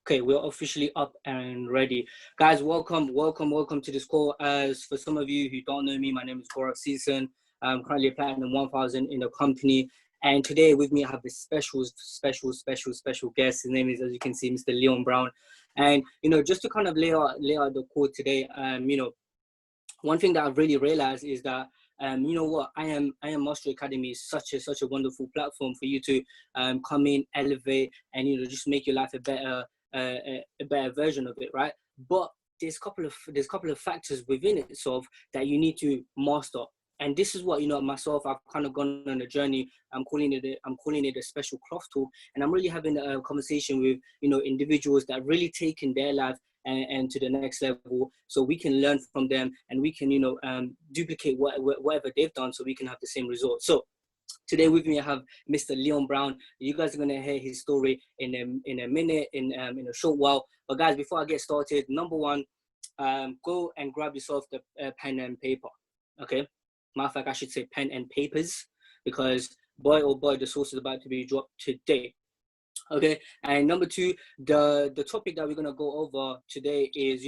Okay, we're officially up and ready. Guys, welcome to this call. As for some of you who don't know me, my name is Gaurav Season. I'm currently a Platinum 1000 in the company. And today with me, I have a special guest. His name is, as you can see, Mr. Leon Brown. And, just to kind of lay out the call today, one thing that I've really realized is that you know what, I am Mastery Academy is such a wonderful platform for you to come in, elevate, and just make your life a better version of it, right? But there's a couple of factors within itself that you need to master. And this is what, myself, I've kind of gone on a journey. I'm calling it a special cloth talk, and I'm really having a conversation with individuals that really taken their life and to the next level, so we can learn from them and we can duplicate whatever they've done, so we can have the same results. So today with me I have Mr. Leon Brown. You guys are gonna hear his story in a minute, in a short while. But guys, before I get started, number one, go and grab yourself the pen and paper. Okay, matter of fact, I should say pen and papers, because boy oh boy, the source is about to be dropped today. Okay, and number two, the topic that we're gonna go over today is,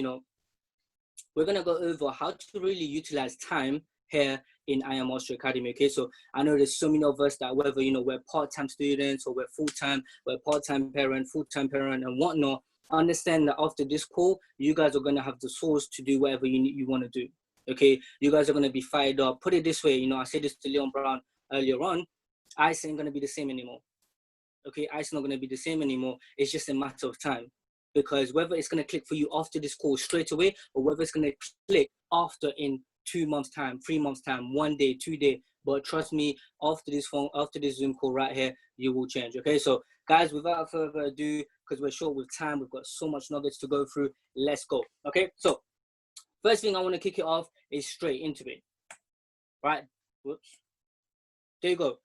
we're gonna go over how to really utilize time here in I Am Mastery Academy. Okay, so I know there's so many of us that whether we're part-time students or we're full-time, we're part-time parent, full-time parent, and whatnot. Understand that after this call, you guys are gonna have the source to do whatever you want to do. Okay, you guys are gonna be fired up. Put it this way, I said this to Leon Brown earlier on. Ice ain't gonna be the same anymore. Okay, it's not going to be the same anymore. It's just a matter of time, because whether it's going to click for you after this call straight away, or whether it's going to click after in 2 months time, 3 months time, 1 day, 2 days. But trust me, after this Zoom call right here, you will change. Okay, so guys, without further ado, because we're short with time, we've got so much nuggets to go through. Let's go. Okay, so first thing I want to kick it off is straight into it. Right? Whoops. There you go.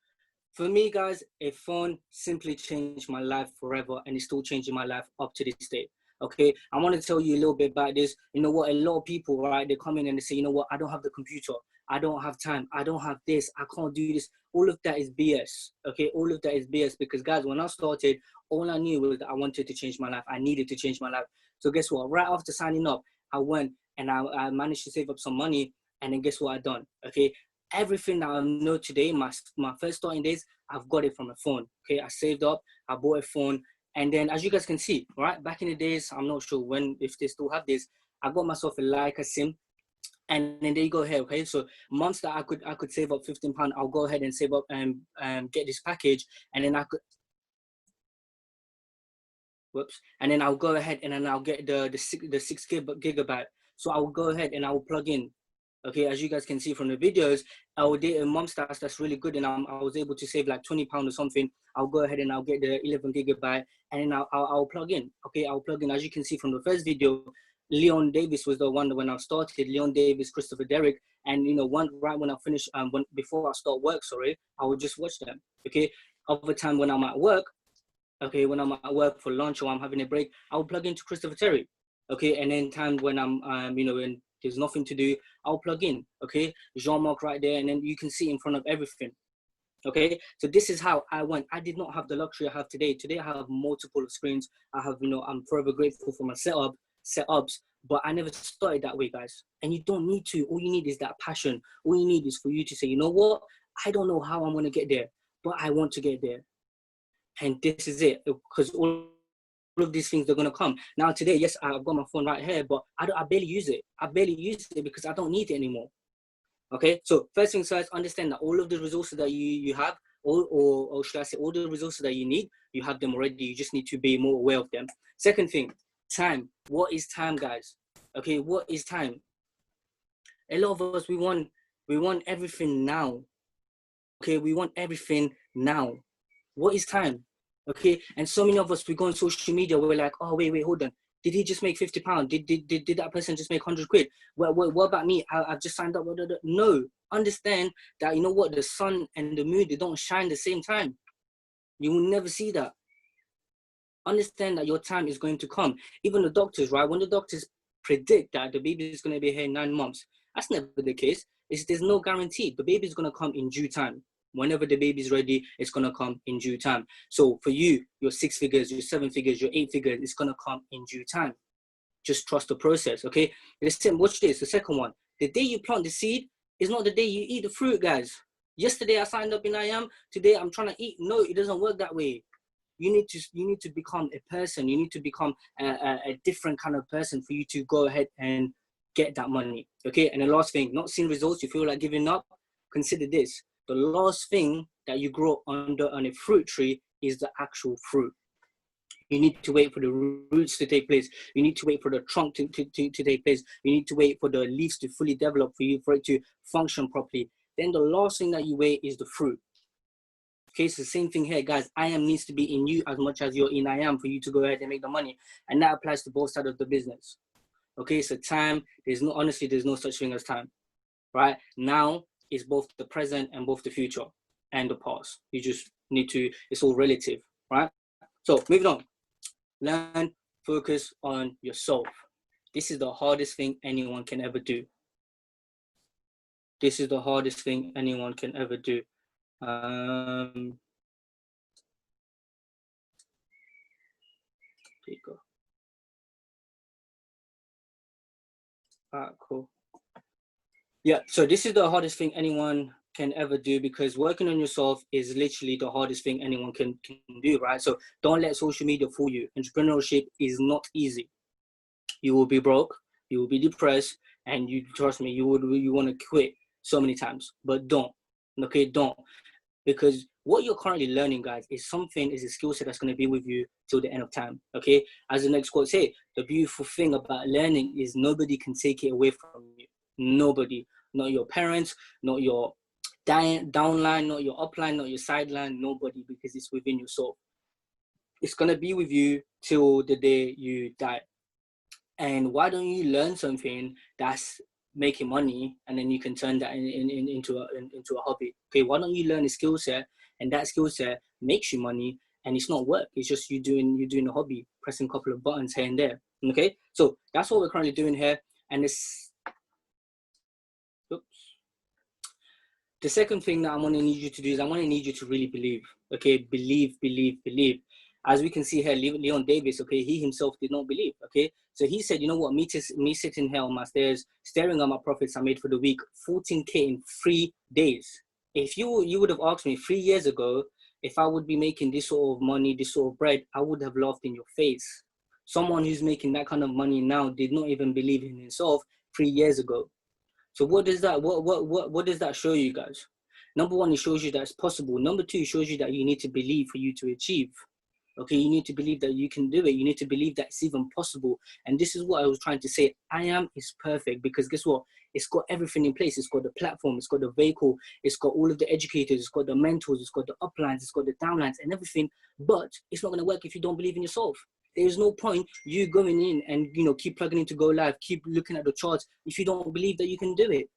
For me, guys, a phone simply changed my life forever, and it's still changing my life up to this day. Okay, I want to tell you a little bit about this. You know what, a lot of people, right, they come in and they say, you know what, I don't have the computer, I don't have time, I don't have this, I can't do this. All of that is BS. Okay, all of that is BS, because guys, when I started, all I knew was that I wanted to change my life. I needed to change my life. So guess what, right after signing up, I went and I managed to save up some money, and then guess what I done? Okay, everything that I know today, my first starting days, I've got it from a phone. Okay, I saved up, I bought a phone, and then as you guys can see, right, back in the days, I'm not sure if they still have this, I got myself a Leica SIM, and then there you go here. Okay, so months that I could save up £15, I'll go ahead and save up and get this package, and then and then I'll go ahead and then I'll get the 6 gigabyte. So I'll go ahead and I'll plug in. Okay, as you guys can see from the videos, I will date a month that's really good, and I was able to save like £20 or something. I'll go ahead and I'll get the 11 gigabyte, and then I'll plug in. Okay, I'll plug in. As you can see from the first video, Leon Davis was the one that when I started. Leon Davis, Christopher Derrick, and right when I finish, before I start work, I would just watch them. Okay, over time when I'm at work, okay, when I'm at work for lunch or I'm having a break, I'll plug into Christopher Terry. Okay, and then time when I'm when there's nothing to do, I'll plug in. Okay, Jean-Marc right there, and then you can see in front of everything. Okay, so this is how I went. I did not have the luxury I have today. Today I have multiple screens. I have, I'm forever grateful for my setups, but I never started that way, guys. And you don't need to. All you need is that passion. All you need is for you to say, you know what? I don't know how I'm gonna get there, but I want to get there. And this is it, because all of these things are going to come. Now today, yes, I've got my phone right here, but I barely use it. I barely use it because I don't need it anymore. Okay, so first things first, understand that all of the resources that you have, or should I say all the resources that you need, you have them already. You just need to be more aware of them. Second thing, time. What is time, guys? Okay, what is time? A lot of us, we want everything now. Okay, we want everything now. What is time? Okay, and so many of us, we go on social media, we're like, oh, wait, hold on. Did he just make £50? Did that person just make 100 quid? What about me? I've just signed up. No, understand that, you know what, the sun and the moon, they don't shine the same time. You will never see that. Understand that your time is going to come. Even the doctors, right? When the doctors predict that the baby is going to be here in 9 months, that's never the case. There's no guarantee. The baby is going to come in due time. Whenever the baby's ready, it's going to come in due time. So for you, your 6 figures, your 7 figures, your 8 figures, it's going to come in due time. Just trust the process, okay? Listen, watch this, the second one. The day you plant the seed is not the day you eat the fruit, guys. Yesterday I signed up in IAM, today I'm trying to eat. No, it doesn't work that way. You need to become a person. You need to become a different kind of person for you to go ahead and get that money, okay? And the last thing, not seeing results, you feel like giving up, consider this. The last thing that you grow under on a fruit tree is the actual fruit. You need to wait for the roots to take place. You need to wait for the trunk to take place. You need to wait for the leaves to fully develop for it to function properly. Then the last thing that you wait is the fruit. Okay, it's the same thing here, guys. IAM needs to be in you as much as you're in IAM for you to go ahead and make the money. And that applies to both sides of the business. Okay, so time, honestly, there's no such thing as time, right? Now is both the present and both the future and the past. You just need to, it's all relative, right? So moving on, learn, focus on yourself. This is the hardest thing anyone can ever do. This is the hardest thing anyone can ever do. There you go. Cool. Yeah, so this is the hardest thing anyone can ever do, because working on yourself is literally the hardest thing anyone can do, right? So don't let social media fool you. Entrepreneurship is not easy. You will be broke, you will be depressed, and you trust me, you want to quit so many times, but don't. Okay, don't. Because what you're currently learning, guys, is a skill set that's going to be with you till the end of time, okay? As the next quote say, the beautiful thing about learning is nobody can take it away from you. Nobody. Not your parents, not your downline, not your upline, not your sideline, nobody, because it's within your soul. It's going to be with you till the day you die. And why don't you learn something that's making money, and then you can turn that into a hobby? Okay, why don't you learn a skill set, and that skill set makes you money, and it's not work, it's just you're doing a hobby, pressing a couple of buttons here and there. Okay, so that's what we're currently doing here. And the second thing that I want to need you to do is I want to need you to really believe. Okay, believe. As we can see here, Leon Davis, okay, he himself did not believe, okay? So he said, you know what, me sitting here on my stairs, staring at my profits I made for the week, 14K in 3 days. If you would have asked me 3 years ago, if I would be making this sort of money, this sort of bread, I would have laughed in your face. Someone who's making that kind of money now did not even believe in himself 3 years ago. So what does that show you, guys? Number one, it shows you that it's possible. Number two, it shows you that you need to believe for you to achieve. Okay, you need to believe that you can do it. You need to believe that it's even possible. And this is what I was trying to say. IAM is perfect because guess what? It's got everything in place. It's got the platform. It's got the vehicle. It's got all of the educators. It's got the mentors. It's got the uplines. It's got the downlines and everything. But it's not going to work if you don't believe in yourself. There's no point you going in and, keep plugging in to go live, keep looking at the charts if you don't believe that you can do it.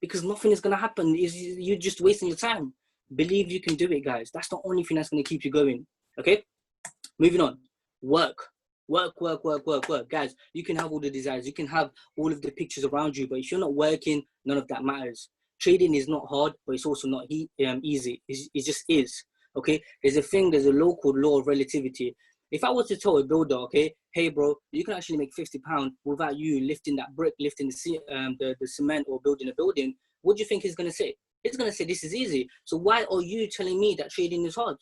Because nothing is going to happen. You're just wasting your time. Believe you can do it, guys. That's the only thing that's going to keep you going. Okay? Moving on. Work. Guys, you can have all the desires. You can have all of the pictures around you. But if you're not working, none of that matters. Trading is not hard, but it's also not easy. It just is. Okay? There's a law called law of relativity. If I was to tell a builder, okay, hey bro, you can actually make £50 without you lifting that brick, lifting the cement, or building a building, what do you think he's going to say? He's going to say this is easy. So why are you telling me that trading is hard?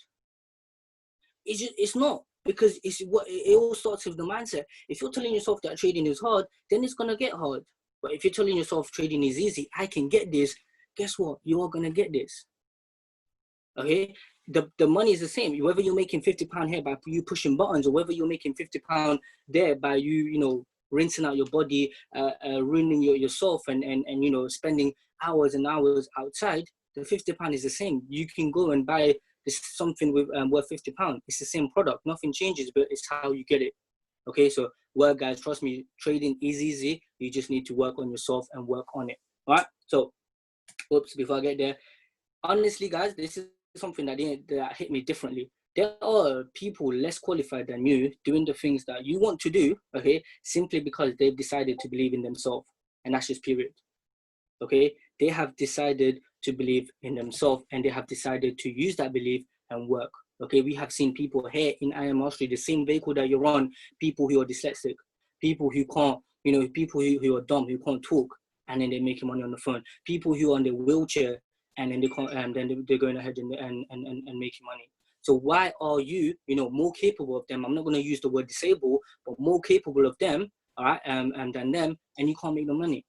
It's not, because it all starts with the mindset. If you're telling yourself that trading is hard, then it's going to get hard. But if you're telling yourself trading is easy, I can get this, guess what? You are going to get this. Okay? The money is the same. Whether you're making £50 here by you pushing buttons, or whether you're making £50 there by you, rinsing out your body, ruining yourself and spending hours and hours outside, the £50 is the same. You can go and buy something with worth £50. It's the same product. Nothing changes, but it's how you get it. Okay, so work, guys. Trust me, trading is easy. You just need to work on yourself and work on it. All right. So, before I get there, honestly, guys, this is something that hit me differently. There are people less qualified than you doing the things that you want to do, okay, simply because they've decided to believe in themselves, and that's just period. Okay, they have decided to believe in themselves, and they have decided to use that belief and work. Okay, we have seen people here in I Am Mastery, the same vehicle that you're on, people who are dyslexic, people who can't, people who are dumb, who can't talk, and then they're making money on the phone. People who are on their wheelchair, and then they can't, and then they're going ahead and making money. So why are you, more capable of them? I'm not going to use the word disabled, but more capable of them, all right, than them, and you can't make the money.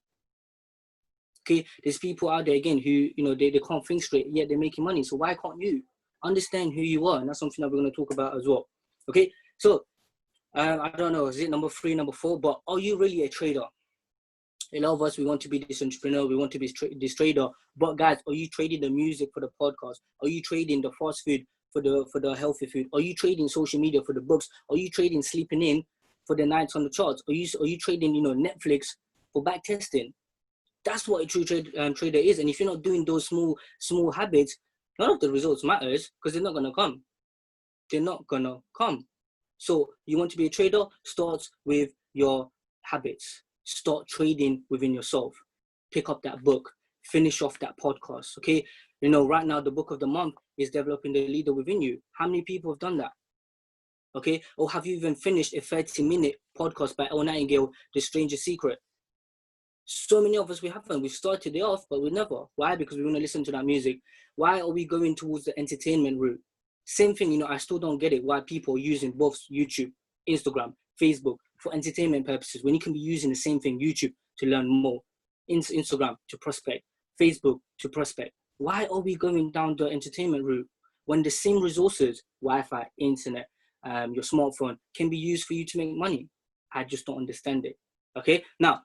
Okay, there's people out there again who, they can't think straight, yet they're making money. So why can't you understand who you are? And that's something that we're going to talk about as well. Okay, so I don't know, is it number 3, number 4? But are you really a trader? A lot of us, we want to be this entrepreneur, we want to be this trader. But guys, are you trading the music for the podcast? Are you trading the fast food for the healthy food? Are you trading social media for the books? Are you trading sleeping in for the nights on the charts? Are you trading, Netflix for back testing? That's what a true trader is. And if you're not doing those small habits, none of the results matters, because they're not gonna come. They're not gonna come. So you want to be a trader? Start with your habits. Start trading within yourself. Pick up that book. Finish off that podcast. Okay. Right now the book of the month is developing the leader within you. How many people have done that? Okay. Or have you even finished a 30-minute podcast by Elle Nightingale, The Stranger's Secret? So many of us, we haven't. We started it off, but we never. Why? Because we want to listen to that music. Why are we going towards the entertainment route? Same thing, I still don't get it. Why people are using both YouTube, Instagram, Facebook for entertainment purposes, when you can be using the same thing, YouTube to learn more, Instagram to prospect, Facebook to prospect. Why are we going down the entertainment route when the same resources, Wi-Fi, internet, your smartphone, can be used for you to make money? I just don't understand it. Okay, now,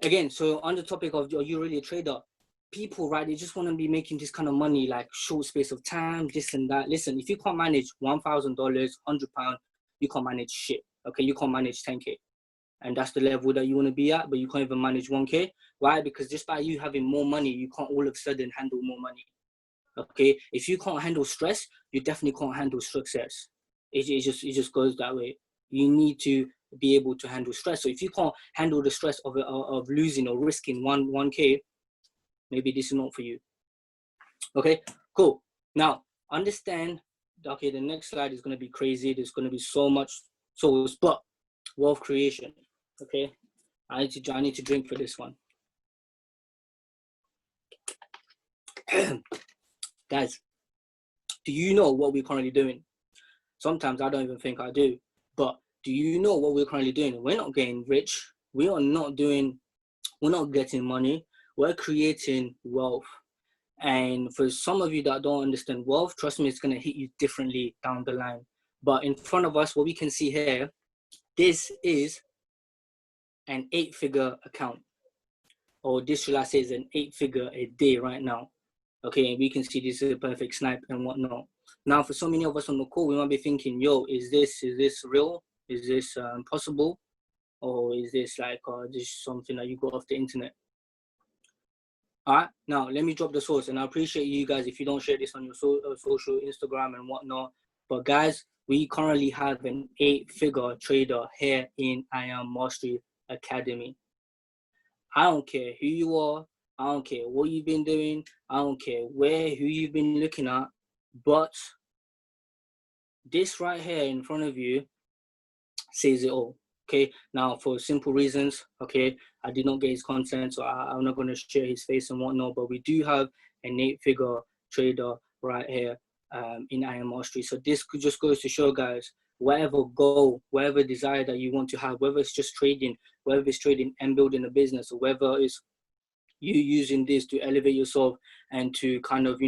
again, so on the topic of, are you really a trader? People, right, they just want to be making this kind of money, like short space of time, this and that. Listen, if you can't manage $1,000, £100, you can't manage shit. Okay, you can't manage 10K. And that's the level that you want to be at, but you can't even manage 1K. Why? Because just by you having more money, you can't all of a sudden handle more money. Okay, if you can't handle stress, you definitely can't handle success. It just goes that way. You need to be able to handle stress. So if you can't handle the stress of losing or risking 1K, maybe this is not for you. Okay, cool. Now, understand, okay, the next slide is going to be crazy. There's going to be so much souls, but wealth creation. Okay, I need to drink for this one. Guys, do you know what we're currently doing? Sometimes I don't even think I do, but do you know what we're currently doing? We're not getting rich. We're not getting money. We're creating wealth. And for some of you that don't understand wealth, trust me, it's going to hit you differently down the line. But in front of us, what we can see here, this is an 8-figure account. Or this, should I say, is an 8-figure a day right now. Okay, and we can see this is a perfect snipe and whatnot. Now, for so many of us on the call, we might be thinking, yo, is this real? Is this possible? Or is this like just something that you got off the internet? All right, now let me drop the source, and I appreciate you guys if you don't share this on your social, Instagram and whatnot. But guys, we currently have an 8-figure trader here in I Am Mastery Academy. I don't care who you are. I don't care what you've been doing. I don't care who you've been looking at. But this right here in front of you says it all. Okay, now for simple reasons, okay, I did not get his consent, so I'm not going to share his face and whatnot, but we do have an 8-figure trader right here in I Am Mastery. So this just goes to show, guys, whatever goal, whatever desire that you want to have, whether it's just trading, whether it's trading and building a business, or whether it's you using this to elevate yourself and to kind of,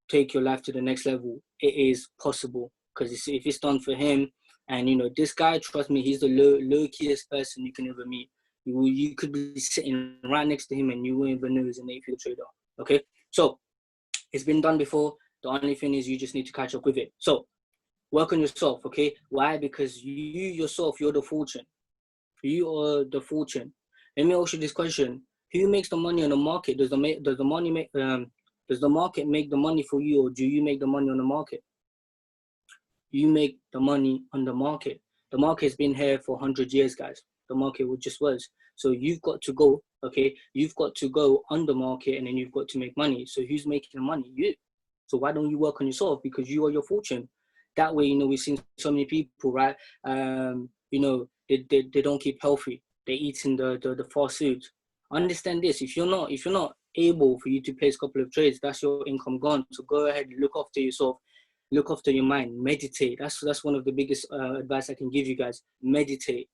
take your life to the next level, it is possible. Because if it's done for him, and this guy, trust me, he's the low-keyest person you can ever meet. You could be sitting right next to him and you won't even know he's an 8-figure trader. Okay, so it's been done before. The only thing is you just need to catch up with it. So work on yourself. Okay, why? Because you yourself, you're the fortune. You are the fortune. Let me ask you this question: who makes the money on the market? Does the market make the money for you, or do you make the money on the market? You make the money on the market. The market has been here for 100 years, guys. The market just was. So you've got to go, okay? You've got to go on the market, and then you've got to make money. So who's making the money? You. So why don't you work on yourself? Because you are your fortune. That way, we've seen so many people, right? They don't keep healthy. They're eating the fast food. Understand this. If you're not able for you to place a couple of trades, that's your income gone. So go ahead, look after yourself, look after your mind, meditate. That's one of the biggest advice I can give you guys. Meditate,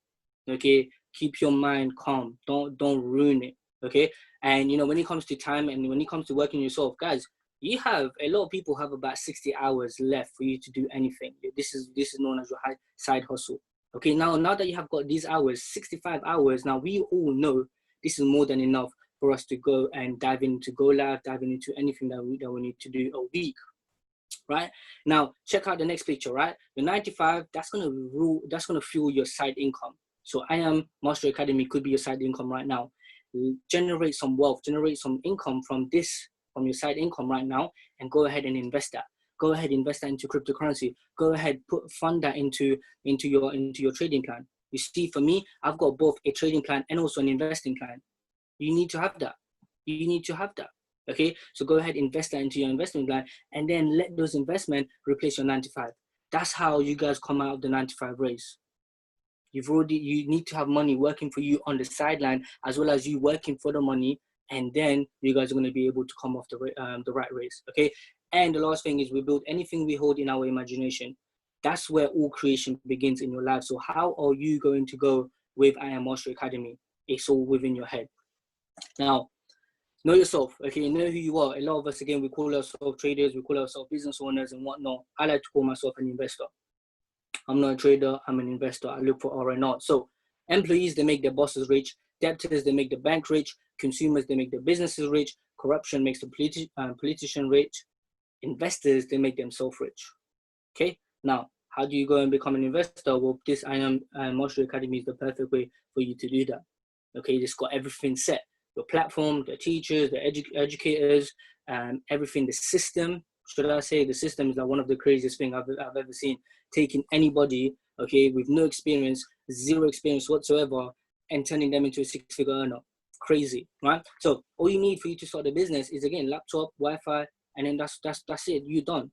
okay? Keep your mind calm. Don't ruin it, okay? And when it comes to time and when it comes to working yourself, guys, a lot of people have about 60 hours left for you to do anything. This is known as your side hustle. Okay, now that you have got these hours, 65 hours, now we all know this is more than enough for us to go and dive into Go Live, diving into anything that we need to do a week, right? Now, check out the next picture, right? The 95, that's gonna fuel your side income. So I Am Master Academy could be your side income right now. Generate some wealth, generate some income from your side income right now, and go ahead and invest that. Go ahead, invest that into cryptocurrency. Go ahead, fund that into your trading plan. You see, for me, I've got both a trading plan and also an investing plan. You need to have that. You need to have that. Okay, so go ahead, invest that into your investment plan, and then let those investments replace your 95. That's how you guys come out of the 95 race. You need to have money working for you on the sideline, as well as you working for the money, and then you guys are going to be able to come off the right race. Okay, and the last thing is, we build anything we hold in our imagination. That's where all creation begins in your life. So how are you going to go with I Am Master Academy? It's all within your head. Now, know yourself, okay? Know who you are. A lot of us, again, we call ourselves traders, we call ourselves business owners and whatnot. I like to call myself an investor. I'm not a trader, I'm an investor. I look for R&R. So employees, they make their bosses rich. Debtors, they make the bank rich. Consumers, they make the businesses rich. Corruption makes the politician rich. Investors, they make themselves rich. Okay? Now, how do you go and become an investor? Well, this I Am Master Academy is the perfect way for you to do that. Okay, it's got everything set. Your platform, the teachers, the educators, everything, the system. Should I say the system is like one of the craziest things I've ever seen. Taking anybody, okay, with no experience, zero experience whatsoever, and turning them into a six-figure earner. Crazy, right? So all you need for you to start a business is, again, laptop, Wi-Fi, and then that's it. You're done.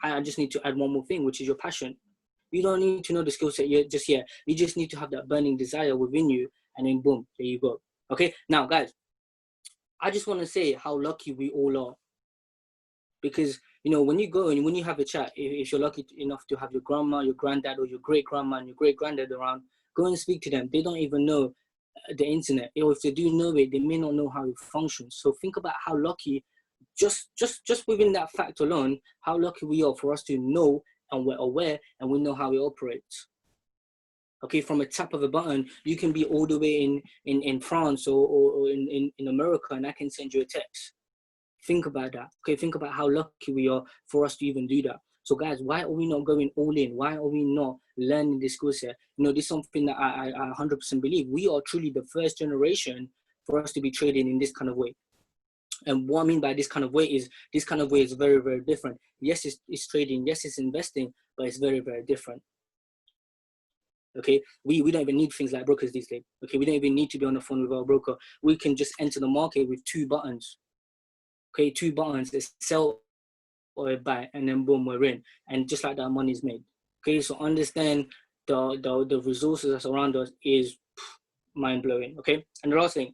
I just need to add one more thing, which is your passion. You don't need to know the skill set just yet. You just need to have that burning desire within you, and then boom, there you go. Okay, now guys, I just want to say how lucky we all are. Because, when you go and when you have a chat, if you're lucky enough to have your grandma, your granddad, or your great grandma and your great granddad around, go and speak to them. They don't even know the internet. Or if they do know it, they may not know how it functions. So think about how lucky, just within that fact alone, how lucky we are for us to know, and we're aware, and we know how it operates. Okay, from a tap of a button, you can be all the way in France or in America, and I can send you a text. Think about that. Okay, think about how lucky we are for us to even do that. So guys, why are we not going all in? Why are we not learning this skill set? This is something that I 100% believe. We are truly the first generation for us to be trading in this kind of way. And what I mean by this kind of way is very, very different. Yes, it's trading. Yes, it's investing, but it's very, very different. Okay, we don't even need things like brokers these days. Okay, we don't even need to be on the phone with our broker. We can just enter the market with 2 buttons. Okay, 2 buttons, it's sell or buy, and then boom, we're in. And just like that, money is made. Okay, so understand the resources that's around us is mind-blowing. Okay, and the last thing,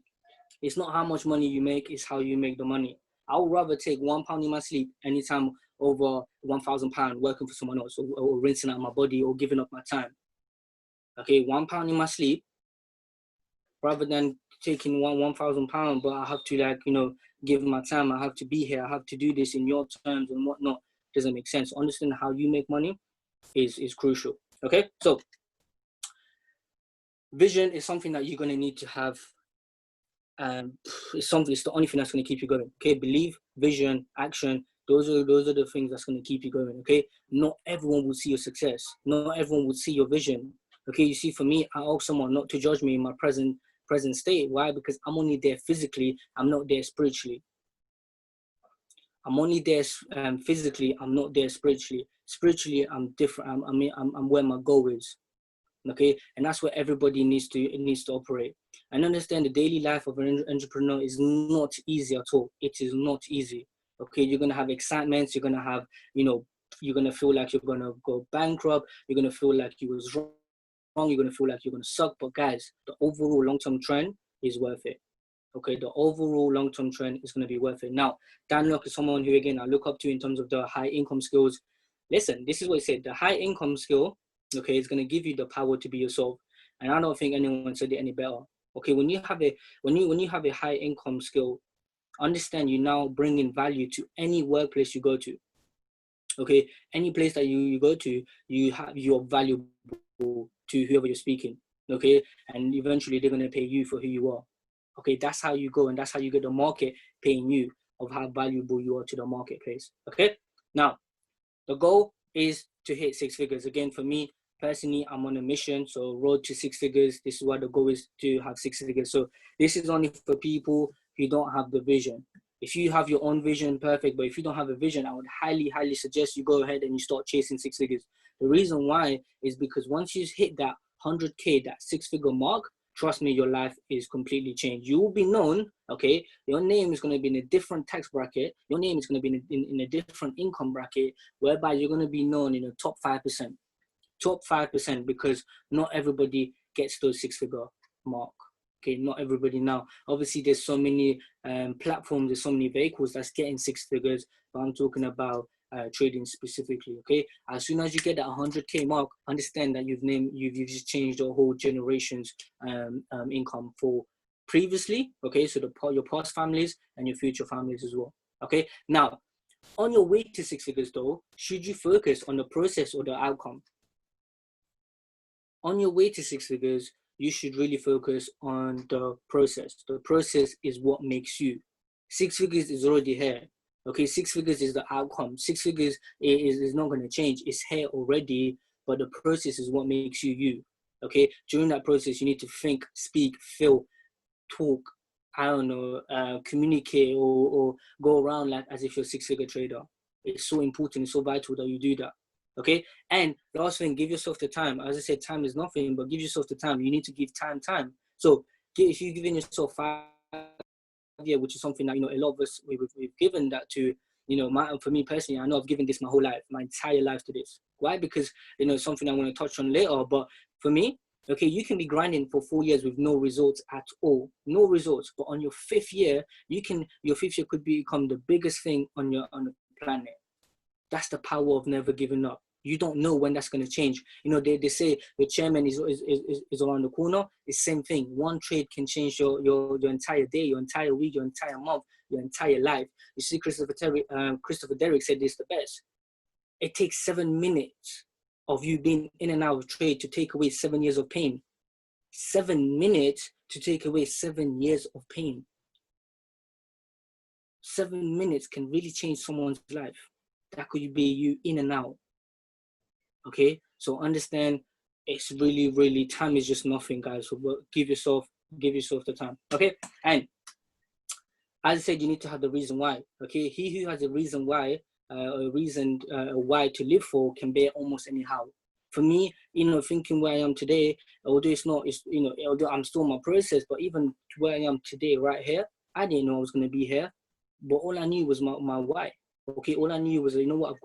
it's not how much money you make, it's how you make the money. I would rather take £1 in my sleep anytime over £1,000 working for someone else, or rinsing out my body, or giving up my time. Okay, £1 in my sleep, rather than taking £1,000, but I have to give my time. I have to be here. I have to do this in your terms and whatnot. Doesn't make sense. Understand how you make money is crucial. Okay, so vision is something that you're gonna need to have. It's the only thing that's gonna keep you going. Okay, belief, vision, action. Those are the things that's gonna keep you going. Okay, not everyone will see your success. Not everyone will see your vision. Okay, you see, for me, I ask someone not to judge me in my present state. Why? Because I'm only there physically. I'm not there spiritually. I'm only there physically. I'm not there spiritually. Spiritually, I'm different. I'm where my goal is. Okay, and that's where everybody needs to operate and understand. The daily life of an entrepreneur is not easy at all. It is not easy. Okay, you're gonna have excitements. You're gonna have, you're gonna feel like you're gonna go bankrupt. You're gonna feel like you was wrong. You're gonna feel like you're gonna suck. But guys, the overall long-term trend is worth it. Okay, the overall long-term trend is gonna be worth it. Now, Dan Locke is someone who, again, I look up to in terms of the high income skills. Listen, this is what he said. The high income skill, okay, is going to give you the power to be yourself. And I don't think anyone said it any better. Okay, when you have a high income skill, understand you now bring in value to any workplace you go to. Okay, any place that you go to, you're valuable to whoever you're speaking. Okay, and eventually they're going to pay you for who you are. Okay, that's how you go, and that's how you get the market paying you of how valuable you are to the marketplace. Okay, now the goal is to hit 6 figures. Again, for me personally, I'm on a mission. So road to 6 figures. This is what the goal is, to have 6 figures. So this is only for people who don't have the vision. If you have your own vision, perfect. But if you don't have a vision, I would highly, highly suggest you go ahead and you start chasing 6 figures. The reason why is because once you hit that 100K, that 6-figure mark, trust me, your life is completely changed. You will be known, okay? Your name is going to be in a different tax bracket. Your name is going to be in a different income bracket, whereby you're going to be known in the top 5%. Top 5%, because not everybody gets those 6-figure mark. Okay, not everybody now. Obviously, there's so many platforms, there's so many vehicles that's getting 6 figures, but I'm talking about trading specifically. Okay, as soon as you get that 100K mark, understand that you've just changed the whole generation's income for previously. Okay, so your past families and your future families as well. Okay, now on your way to 6 figures though, should you focus on the process or the outcome? On your way to 6 figures, you should really focus on the process. The process is what makes you. 6 figures is already here. Okay, 6 figures is the outcome. 6 figures is not going to change. It's here already, but the process is what makes you you. Okay, during that process, you need to think, speak, feel, talk, I don't know, communicate or go around like as if you're a 6-figure trader. It's so important, it's so vital that you do that. Okay, and last thing, give yourself the time. As I said, time is nothing, but give yourself the time. You need to give time. So if you're giving yourself 5 years, which is something that, a lot of us, we've given that to, for me personally, I know I've given this my whole life, my entire life to this. Why? Because, something I want to touch on later, but for me, okay, you can be grinding for 4 years with no results at all, no results, but on your 5th year, your 5th year could become the biggest thing on the planet. That's the power of never giving up. You don't know when that's going to change. They say the chairman is around the corner. It's the same thing. One trade can change your entire day, your entire week, your entire month, your entire life. You see, Christopher Derrick said this the best. It takes 7 minutes of you being in and out of trade to take away 7 years of pain. 7 minutes to take away 7 years of pain. 7 minutes can really change someone's life. That could be you in and out. Okay, so understand, it's really, really, time is just nothing, guys. So give yourself the time. Okay, and as I said, you need to have the reason why. Okay, he who has a reason why, why to live for, can bear almost anyhow. For me, thinking where I am today, although although I'm still in my process, but even where I am today, right here, I didn't know I was going to be here, but all I knew was my why. Okay, all I knew was, what, I've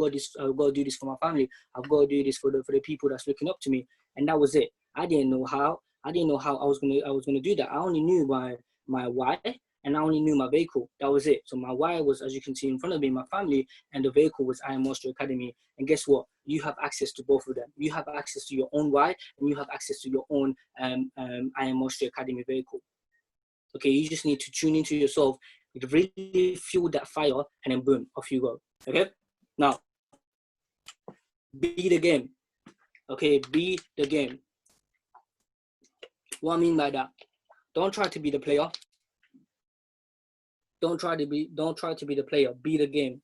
got to do this for my family. I've got to do this for the people that's looking up to me, and that was it. I didn't know how I was gonna do that. I only knew my why, and I only knew my vehicle. That was it. So my why was, as you can see in front of me, my family, and the vehicle was I Am Master Academy. And guess what? You have access to both of them. You have access to your own why, and you have access to your own I Am Master Academy vehicle. Okay, you just need to tune into yourself, really fuel that fire, and then boom, off you go. Okay, now be the game. Okay, be the game. What I mean by that, don't try to be the player. Don't try to be the player. Be the game.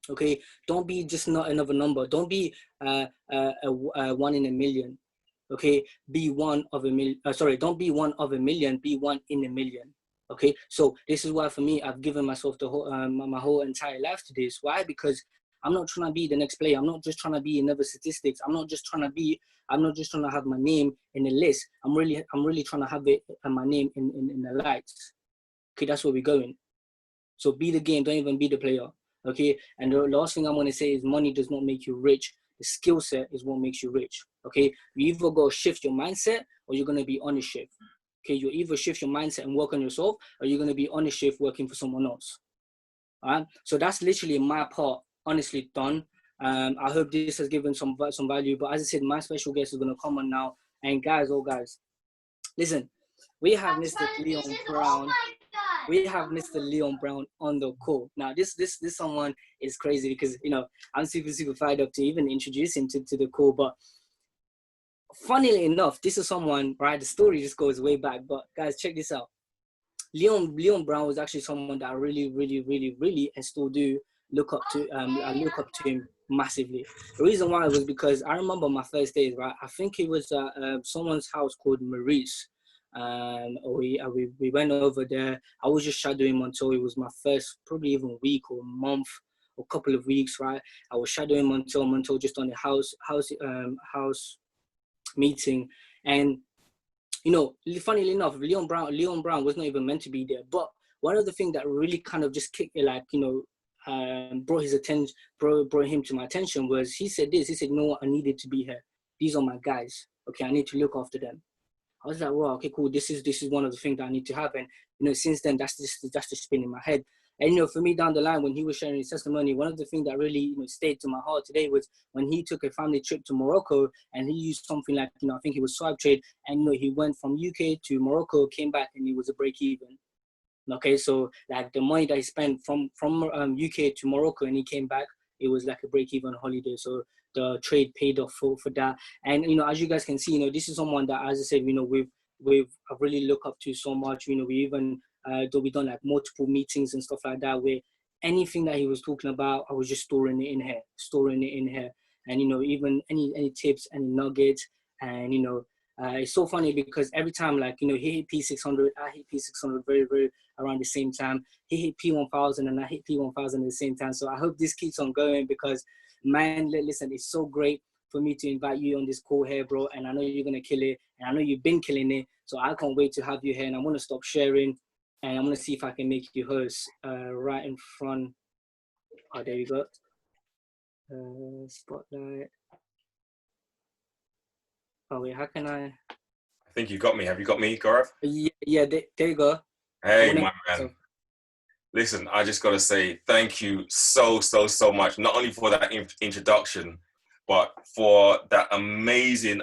Okay, don't be just not another number. Don't be a 1 in a million. Okay, be one of a million. Don't be one of a million. Be 1 in a million. Okay, so this is why for me, I've given myself the whole my whole entire life to this. Why? Because I'm not trying to be the next player. I'm not just trying to be another statistics. I'm not just trying to have my name in the list. I'm really trying to have it my name in the lights. Okay, that's where we're going. So be the game, don't even be the player. Okay, and the last thing I want to say is money does not make you rich. The skill set is what makes you rich. Okay, you either go shift your mindset or you're gonna be on a shift. Okay, you either shift your mindset and work on yourself, or you're gonna be on a shift working for someone else. All right, so that's literally my part. Honestly, done. I hope this has given some value. But as I said, my special guest is gonna come on now. And guys, listen, we have Mr. Leon Brown. We have Mr. Leon Brown on the call. Now, this someone is crazy because, you know, I'm super fired up to even introduce him to the call. But funnily enough, this is someone, right? The story just goes way back. But guys, check this out. Leon Brown was actually someone that I really, and still do look up to. I look up to him massively. The reason why was because I remember my first days, right? I think it was someone's house called Maurice. We went over there. I was just shadowing him until it was my first, probably even week or month or couple of weeks, right? I was shadowing him until just on the house meeting. And you know, funnily enough, Leon Brown was not even meant to be there. But one of the things that really kind of just kicked it, like, you know, brought him to my attention was he said this. He said, you know what, I needed to be here. These are my guys. Okay, I need to look after them. I was like, well, okay, cool. This is one of the things that I need to have. And, you know, since then, that's just spin in my head. And, you know, for me down the line, when he was sharing his testimony, one of the things that really, you know, stayed to my heart today was when he took a family trip to Morocco and he used something like, you know, I think it was swipe trade. And, you know, he went from UK to Morocco, came back, and it was a break even. Okay, so like the money that he spent from UK to Morocco and he came back, it was like a break even holiday. So the trade paid off for that. And, you know, as you guys can see, you know, this is someone that, as I said, you know, I've really looked up to so much. You know, we even we've done like multiple meetings and stuff like that where anything that he was talking about, I was just storing it in here. And, you know, even any tips, any nuggets, and, you know, it's so funny because every time, like, you know, he hit P600, I hit P600 very around the same time. He hit P1000 and I hit P1000 at the same time. So I hope this keeps on going because, man, listen, it's so great for me to invite you on this call here, bro. And I know you're going to kill it. And I know you've been killing it. So I can't wait to have you here. And I'm going to stop sharing. And I'm going to see if I can make you host right in front. Oh, there you go. Spotlight. Oh, wait, how can I think you got me. Have you got me, Gaurav? Yeah, there you go. Hey, my man. Listen, I just got to say thank you so much, not only for that introduction, but for that amazing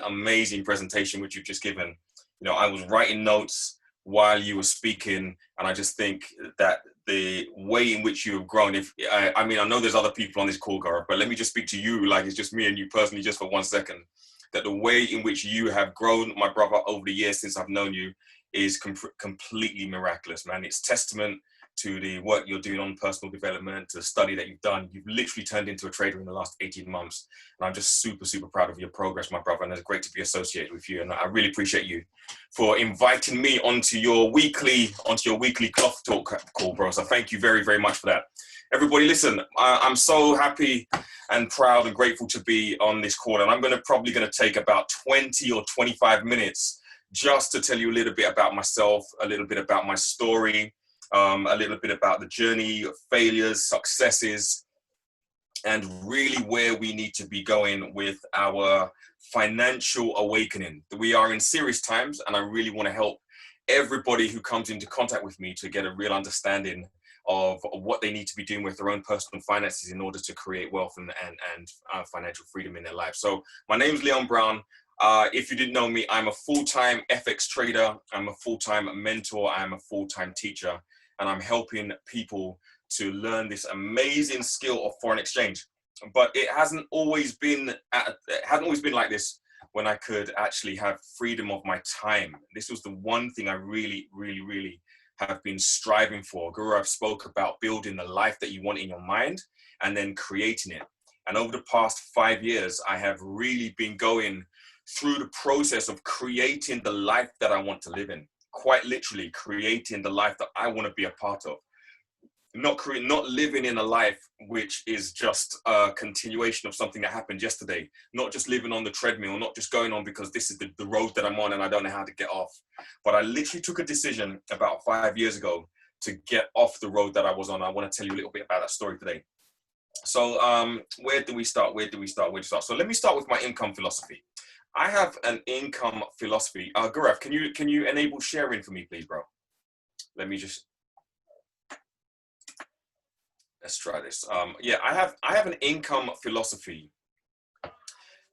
presentation which you've just given. You know, I was writing notes while you were speaking, and I just think that the way in which you have grown, I mean, I know there's other people on this call, Gaurav, but let me just speak to you like it's just me and you personally just for 1 second. That the way in which you have grown, my brother, over the years since I've known you is completely miraculous, man. It's testament to the work you're doing on personal development, to the study that you've done. You've literally turned into a trader in the last 18 months. And I'm just super proud of your progress, my brother. And it's great to be associated with you. And I really appreciate you for inviting me onto your weekly cloth talk call, bro. So thank you very much for that. Everybody, listen, I'm so happy and proud and grateful to be on this call. And I'm probably going to take about 20 or 25 minutes just to tell you a little bit about myself, a little bit about my story, a little bit about the journey of failures, successes, and really where we need to be going with our financial awakening. We are in serious times, and I really want to help everybody who comes into contact with me to get a real understanding of what they need to be doing with their own personal finances in order to create wealth and financial freedom in their life. So my name is Leon Brown. If you didn't know me, I'm a full-time FX trader. I'm a full-time mentor. I'm a full-time teacher, and I'm helping people to learn this amazing skill of foreign exchange. But it hasn't always been like this when I could actually have freedom of my time. This was the one thing I really have been striving for. Gaurav spoke about building the life that you want in your mind and then creating it. And over the past 5 years, I have really been going through the process of creating the life that I want to live in. Quite literally creating the life that I want to be a part of. not living in a life which is just a continuation of something that happened yesterday, not just living on the treadmill, not just going on because this is the road that I'm on and I don't know how to get off. But I literally took a decision about 5 years ago to get off the road that I was on. I want to tell you a little bit about that story today. So where do we start? So let me start with my income philosophy. I have an income philosophy. Gaurav, can you enable sharing for me, please, bro? Let me just, let's try this. Yeah, I have an income philosophy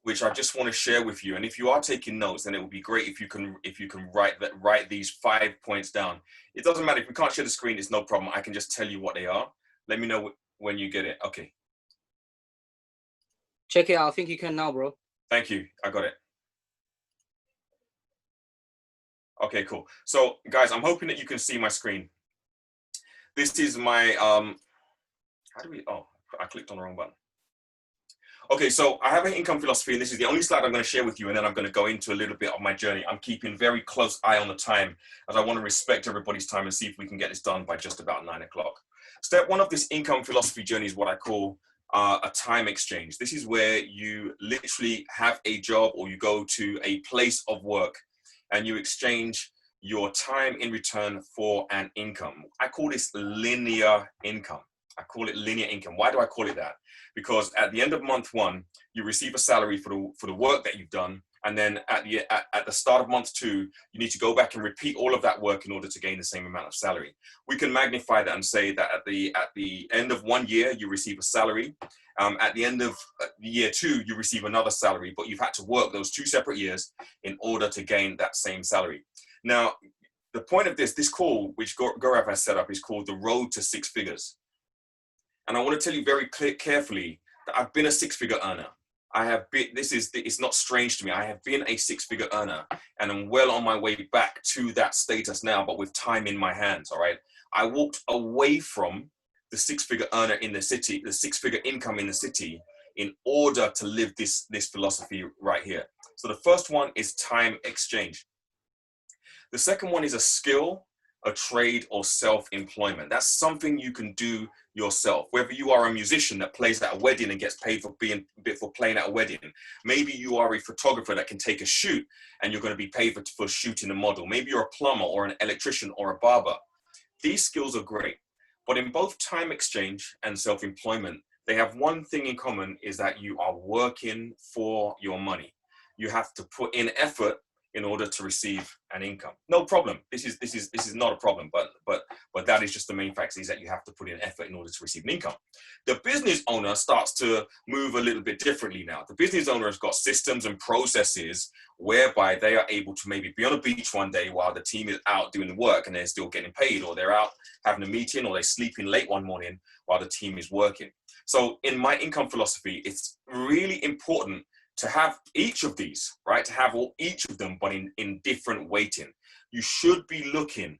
which I just want to share with you. And if you are taking notes, then it would be great if you can write these 5 points down. It doesn't matter if we can't share the screen; it's no problem. I can just tell you what they are. Let me know when you get it. Okay. Check it out. I think you can now, bro. Thank you. I got it. Okay, cool. So guys, I'm hoping that you can see my screen. This is my, how do we, oh, I clicked on the wrong button. Okay, so I have an income philosophy, and this is the only slide I'm going to share with you, and then I'm going to go into a little bit of my journey. I'm keeping very close eye on the time, as I want to respect everybody's time and see if we can get this done by just about 9 o'clock. Step one of this income philosophy journey is what I call a time exchange. This is where you literally have a job, or you go to a place of work and you exchange your time in return for an income. I call this linear income. I call it linear income. Why do I call it that? Because at the end of month one, you receive a salary for the work that you've done. And then at the start of month two, you need to go back and repeat all of that work in order to gain the same amount of salary. We can magnify that and say that at the end of 1 year, you receive a salary. At the end of year two, you receive another salary, but you've had to work those 2 separate years in order to gain that same salary. Now, the point of this call, which Gaurav has set up, is called the Road to 6 Figures. And I want to tell you very carefully that I've been a 6-figure earner. I have been, it's not strange to me. I have been a 6-figure earner, and I'm well on my way back to that status now, but with time in my hands, all right? I walked away from the 6-figure earner in the city, the 6-figure income in the city, in order to live this philosophy right here. So the first one is time exchange. The second one is a skill, a trade, or self-employment. That's something you can do yourself. Whether you are a musician that plays at a wedding and gets paid for playing at a wedding. Maybe you are a photographer that can take a shoot and you're going to be paid for shooting a model. Maybe you're a plumber or an electrician or a barber. These skills are great, but in both time exchange and self-employment, they have one thing in common, is that you are working for your money. You have to put in effort in order to receive an income. No problem. This is not a problem, but that is just the main fact, is that you have to put in effort in order to receive an income. The business owner starts to move a little bit differently now. The business owner has got systems and processes whereby they are able to maybe be on a beach one day while the team is out doing the work and they're still getting paid, or they're out having a meeting, or they're sleeping late one morning while the team is working. So in my income philosophy, it's really important to have each of these, right? To have each of them, but in different weighting. You should be looking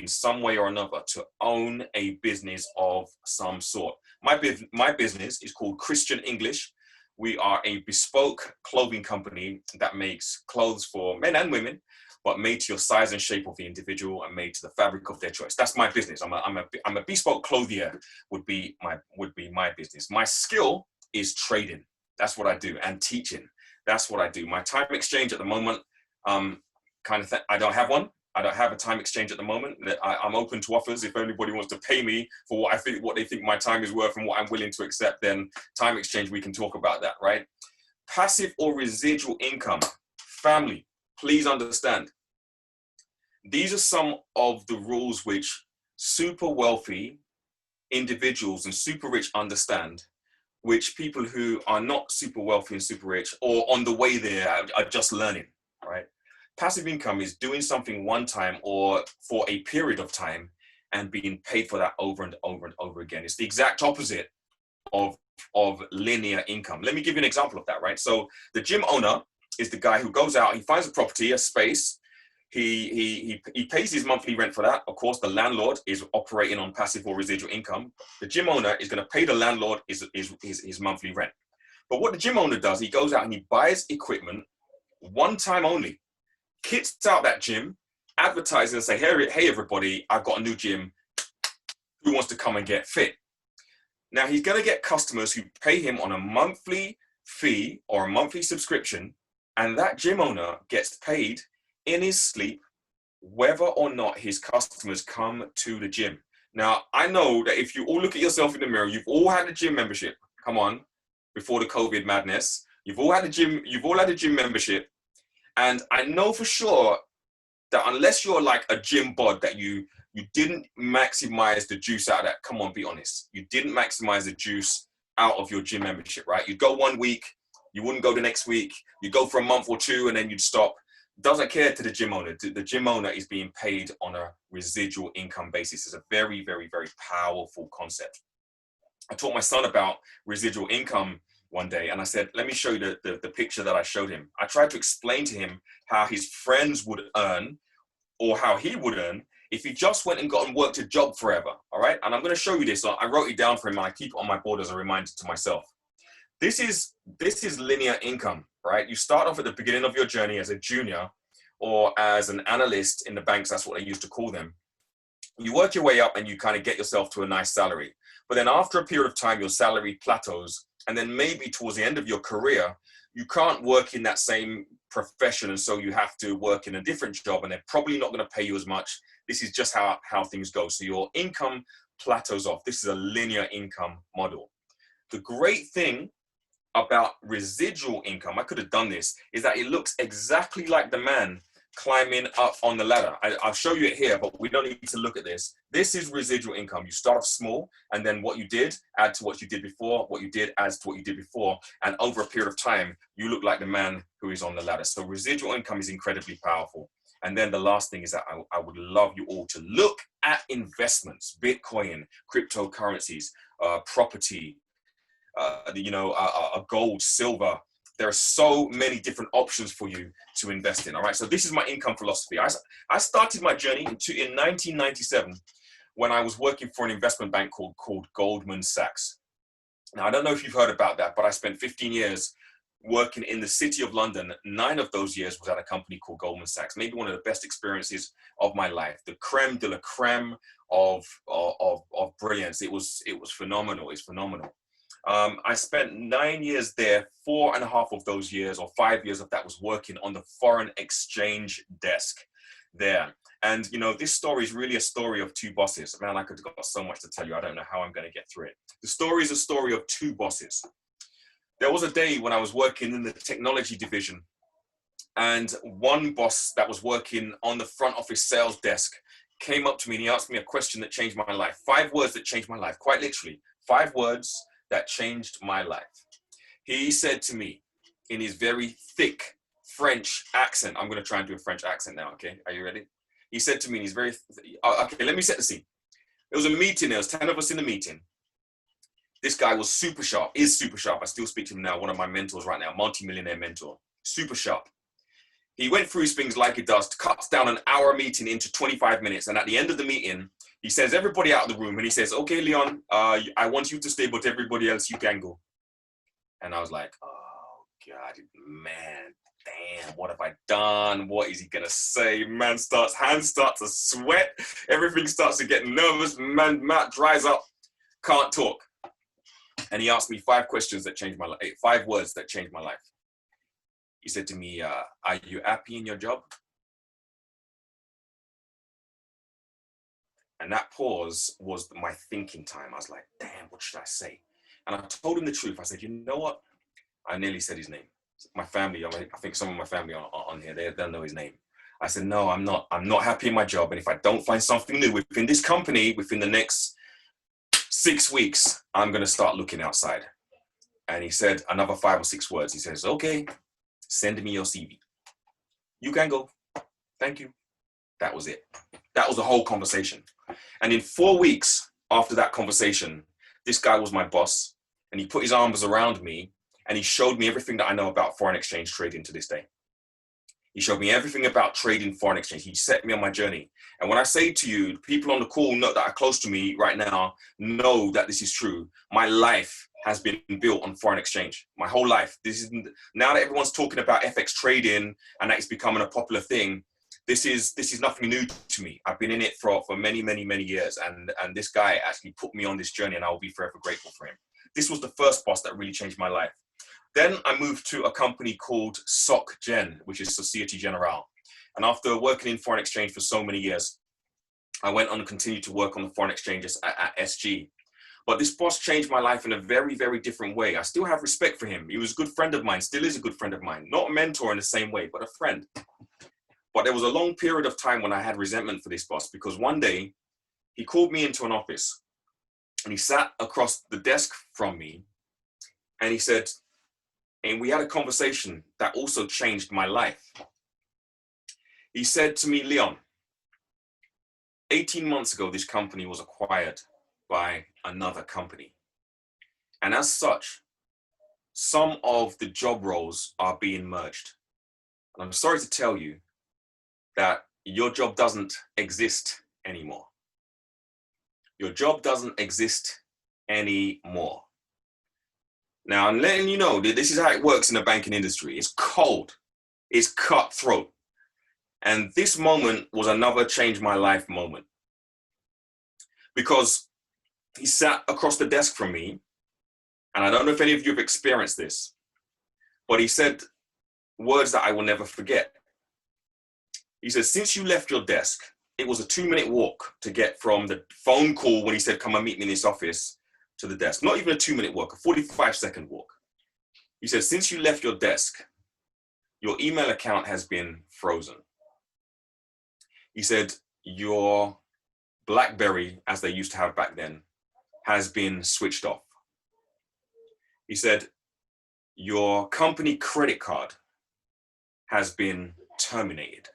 some way or another to own a business of some sort. My business is called Christian English. We are a bespoke clothing company that makes clothes for men and women, but made to your size and shape of the individual and made to the fabric of their choice. That's my business. I'm a bespoke clothier would be my business. My skill is trading. That's what I do, and teaching. That's what I do. My time exchange at the moment, I don't have one. I don't have a time exchange at the moment. I'm open to offers. If anybody wants to pay me for what they think my time is worth and what I'm willing to accept, then time exchange, we can talk about that, right? Passive or residual income. Family, please understand. These are some of the rules which super wealthy individuals and super rich understand, which people who are not super wealthy and super rich, or on the way there, are just learning, right? Passive income is doing something one time or for a period of time and being paid for that over and over and over again. It's the exact opposite of linear income. Let me give you an example of that, right? So the gym owner is the guy who goes out, he finds a property, a space, he pays his monthly rent for that. Of course, the landlord is operating on passive or residual income. The gym owner is going to pay the landlord his monthly rent. But what the gym owner does, he goes out and he buys equipment one time only, kits out that gym, advertises and say, hey everybody, I've got a new gym. who wants to come and get fit. Now he's going to get customers who pay him on a monthly fee or a monthly subscription, and that gym owner gets paid in his sleep whether or not his customers come to the gym. Now, I know that if you all look at yourself in the mirror, you've all had a gym membership. Come on, before the COVID madness, you've all had a gym membership. And I know for sure that unless you're like a gym bod, that you didn't maximize the juice out of that. Come on, be honest. You didn't maximize the juice out of your gym membership, right? You'd go 1 week, you wouldn't go the next week, you'd go for a month or two, and then you'd stop. Doesn't care to the gym owner. The gym owner is being paid on a residual income basis. It's a very, very, very powerful concept. I taught my son about residual income one day, and I said, let me show you the picture that I showed him. I tried to explain to him how his friends would earn, or how he would earn, if he just went and got and worked a job forever, all right? And I'm gonna show you this. I wrote it down for him, and I keep it on my board as a reminder to myself. This is linear income, right? You start off at the beginning of your journey as a junior or as an analyst in the banks, that's what they used to call them. You work your way up and you kind of get yourself to a nice salary. But then after a period of time, your salary plateaus. And then maybe towards the end of your career, you can't work in that same profession. And so you have to work in a different job, and they're probably not going to pay you as much. This is just how things go. So your income plateaus off. This is a linear income model. The great thing about residual income, I could have done this, is that it looks exactly like the man climbing up on the ladder. I'll show you it here, but we don't need to look at this. This is residual income. You start off small, and then what you did, add to what you did before, what you did adds to what you did before, and over a period of time, you look like the man who is on the ladder. So residual income is incredibly powerful. And then the last thing is that I would love you all to look at investments, Bitcoin, cryptocurrencies, property, gold, silver. There are so many different options for you to invest in. All right. So this is my income philosophy. I started my journey in 1997 when I was working for an investment bank called Goldman Sachs. Now, I don't know if you've heard about that, but I spent 15 years working in the city of London. 9 of those years was at a company called Goldman Sachs. Maybe one of the best experiences of my life. The creme de la creme of brilliance. It was phenomenal. It's phenomenal. I spent 9 years there. 4.5 of those years, or 5 years of that, was working on the foreign exchange desk there. And, this story is really a story of 2 bosses. Man, I could have got so much to tell you. I don't know how I'm going to get through it. The story is a story of 2 bosses. There was a day when I was working in the technology division, and one boss that was working on the front office sales desk came up to me and he asked me a question that changed my life. 5 words that changed my life, quite literally. 5 words that changed my life. He said to me in his very thick French accent, I'm going to try and do a French accent now, okay? Are you ready? He said to me in his very, okay, let me set the scene. There was a meeting, there was 10 of us in the meeting. This guy was super sharp, is super sharp. I still speak to him now, one of my mentors right now, multi-millionaire mentor, super sharp. He went through his things like he does, cuts down an hour meeting into 25 minutes. And at the end of the meeting, he sends everybody out of the room and he says, okay, Leon, I want you to stay, but everybody else, you can go. And I was like, oh God, man, damn, what have I done? What is he gonna say? Hands start to sweat. Everything starts to get nervous. Man, mouth dries up, can't talk. And he asked me 5 questions that changed my life, 5 words that changed my life. He said to me, are you happy in your job? And that pause was my thinking time. I was like, damn, what should I say? And I told him the truth. I said, you know what? I nearly said his name. My family, I think some of my family on here, they'll know his name. I said, no, I'm not happy in my job. And if I don't find something new within this company, within the next 6 weeks, I'm going to start looking outside. And he said another 5 or 6 words. He says, okay, send me your CV. You can go. Thank you. That was it. That was the whole conversation. And in 4 weeks after that conversation, this guy was my boss, and he put his arms around me and he showed me everything that I know about foreign exchange trading to this day. He showed me everything about trading foreign exchange. He set me on my journey. And when I say to you, people on the call that are close to me right now know that this is true. My life has been built on foreign exchange. My whole life. This is now that everyone's talking about FX trading and that it's becoming a popular thing. this is nothing new to me. I've been in it for many, many, many years. And this guy actually put me on this journey, and I will be forever grateful for him. This was the first boss that really changed my life. Then I moved to a company called Sach, which is Societe Generale. And after working in foreign exchange for so many years, I went on and continued to work on the foreign exchanges at SG. But this boss changed my life in a very, very different way. I still have respect for him. He was a good friend of mine, still is a good friend of mine. Not a mentor in the same way, but a friend. But there was a long period of time when I had resentment for this boss, because one day he called me into an office and he sat across the desk from me and he said, and we had a conversation that also changed my life. He said to me, Leon, 18 months ago, this company was acquired by another company. And as such, some of the job roles are being merged. And I'm sorry to tell you that your job doesn't exist anymore. Your job doesn't exist anymore. Now, I'm letting you know that this is how it works in the banking industry. It's cold. It's cutthroat. And this moment was another change my life moment. Because he sat across the desk from me, and I don't know if any of you have experienced this, but he said words that I will never forget. He said, since you left your desk, it was a 2-minute walk to get from the phone call when he said, come and meet me in this office, to the desk. Not even a 2-minute walk, a 45-second walk. He said, since you left your desk, your email account has been frozen. He said, your BlackBerry, as they used to have back then, has been switched off. He said, your company credit card has been terminated.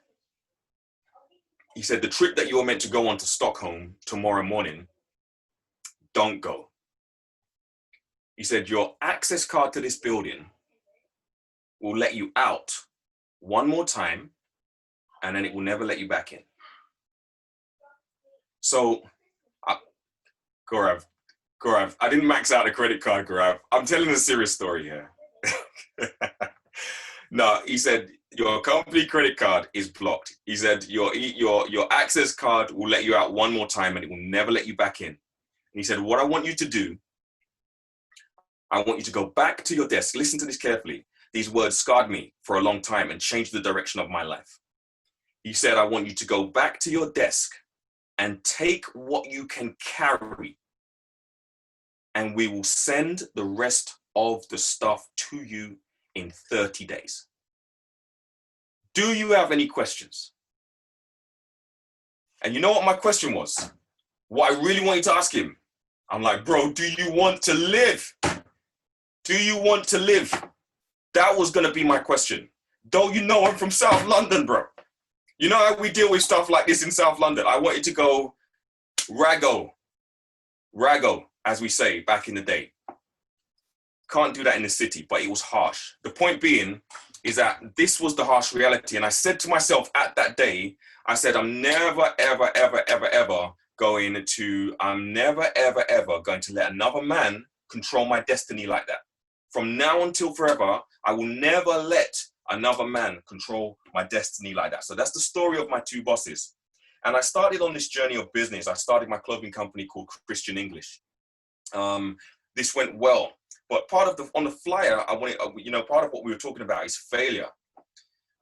He said, the trip that you were meant to go on to Stockholm tomorrow morning, don't go. He said, your access card to this building will let you out one more time, and then it will never let you back in. So, Gaurav, I didn't max out the credit card, Gaurav. I'm telling a serious story here. No, he said, your company credit card is blocked. He said, your access card will let you out one more time and it will never let you back in. And he said, what I want you to do, I want you to go back to your desk. Listen to this carefully. These words scarred me for a long time and changed the direction of my life. He said, I want you to go back to your desk and take what you can carry, and we will send the rest of the stuff to you in 30 days. Do you have any questions? And you know what my question was? What I really wanted to ask him. I'm like, bro, do you want to live? Do you want to live? That was going to be my question. Though you know I'm from South London, bro. You know how we deal with stuff like this in South London. I wanted to go rago, as we say back in the day. Can't do that in the city, but it was harsh. The point being is that this was the harsh reality. And I said to myself at that day, I said, I'm never, ever, ever, ever, ever going to let another man control my destiny like that. From now until forever, I will never let another man control my destiny like that. So that's the story of my two bosses. And I started on this journey of business. I started my clothing company called Christian English. This went well. But on the flyer, part of what we were talking about is failure.